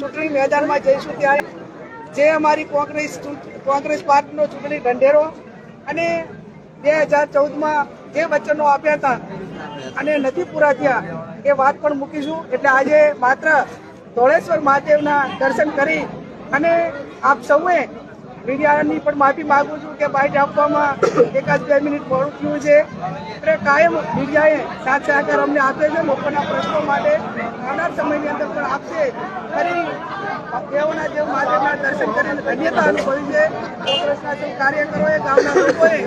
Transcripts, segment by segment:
ચૂંટણી મેદાનમાં જઈશું ત્યારે જે અમારી કોંગ્રેસ પાર્ટીનો ચૂંટણી ઢંઢેરો અને 2014માં જે વચનો આપ્યા હતા અને નથી પૂરા થયા એ વાત પણ મૂકીશું. એટલે આજે માત્ર ધોળેશ્વર મહાદેવના દર્શન કરી અને આપ સૌએ મીડિયાની પણ માફી માંગુ છું કે બાઇટ આપવામાં 1-2 મિનિટ મોડું થયું છે. એટલે કાયમ મીડિયાએ સાથ સહકાર અમને આપે છે લોકોના પ્રશ્નો માટે. આવનાર સમયની અંદર પણ આપશે. ફરી દેવના દેવ મહાદેવના દર્શન કરીને ધન્યતા અનુભવી છે. કોંગ્રેસના સૌ કાર્યકરોએ, ગામના લોકોએ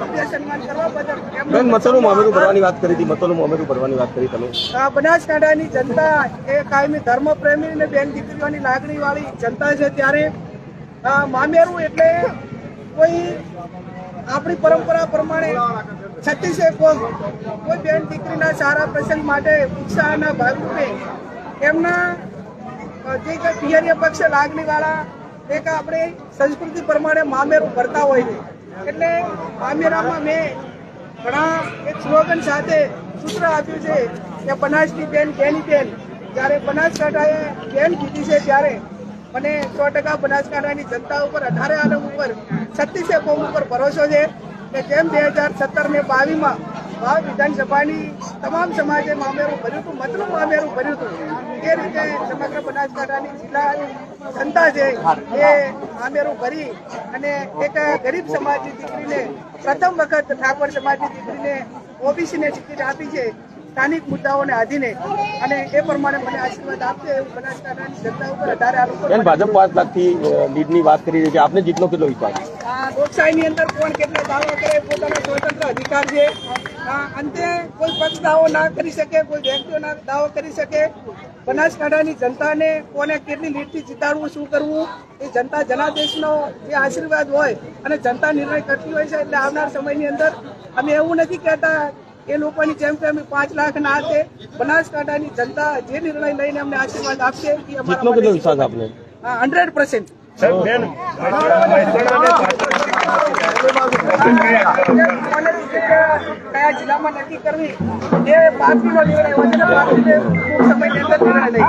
અમને સન્માન કરવા બદલ મતોનું મામેરું ભરવાની વાત કરી હતી. મતોનું મામેરું ભરવાની વાત કરી તમે. બનાસકાંઠાની જનતા એ કાયમી ધર્મ પ્રેમી અને બેન દીકરીઓની લાગણી વાળી જનતા છે. ત્યારે મામેરું એટલે કોઈ આપણી પરંપરા પ્રમાણે 36 કોઈ બેન દીકરીના સારા પ્રસંગ માટે ઉત્સાહના ભાગરૂપે એમના જે કંઈ પિયરીય પક્ષ લાગણી વાળા એક આપણે સંસ્કૃતિ પ્રમાણે મામેરું ભરતા હોય છે. એટલે મામેરામાં મેં ઘણા એક સ્લોગન સાથે સૂત્ર આપ્યું છે કે બનાસની બેન બેની બેન. જ્યારે બનાસકાંઠાએ બેન કીધી છે ત્યારે મને 100% બનાસકાંઠાની જનતા ઉપર 18 આલમ ઉપર 36 કોમ ઉપર ભરોસો છે કે જેમ 2017 ને 22માં વાવ વિધાનસભાની તમામ સમાજે મામેરું ભર્યું હતું, મતનું મામેરું ભર્યું હતું, એ રીતે સમગ્ર બનાસકાંઠાની જિલ્લાની જનતા છે એ મામેરું ભરી અને એક ગરીબ સમાજની દીકરીને પ્રથમ વખત ઠાકોર સમાજની દીકરીને ઓબીસીને ટિકિટ આપી છે સ્થાનિક મુદ્દાઓને આધીને. અને એ પ્રમાણે મને આશીર્વાદ આપશે એવું બનાસકાંઠાની જનતા ઉપર 18 આલમ ઉપર ભાજપ 5 લાખથી લીડની વાત કરી રહી છે. આપને જીતનો કેટલો વિશ્વાસ? લોકશાહીની અંદર કોણ કેટલા દાવા કરે પોતાનો સ્વતંત્ર અધિકાર છે. અંતે કોઈ પક્ષ દાવો ના કરી શકે, કોઈ વ્યક્તિઓ ના દાવો કરી શકે. બનાસકાંઠાની જનતાને કોને કેટલી લીડથી જીતાડવું, શું કરવું એ જનતા જનાદેશનો જે આશીર્વાદ હોય અને જનતા નિર્ણય કરતી હોય છે. એટલે આવનાર સમયની અંદર અમે એવું નથી કહેતા એ લોકોની જેમ કે અમે 5 લાખ ના હાથે બનાસકાંઠાની જનતા જે નિર્ણય લઈને અમને આશીર્વાદ આપશે એ જીતનો કેટલો વિશ્વાસ આપને? 100%. કયા જિલ્લામાં નક્કી કરવી એ પાર્ટીનો નિર્ણય હોય છે. પાર્ટીને ટૂંક સમયની અંદર નિર્ણય લઈ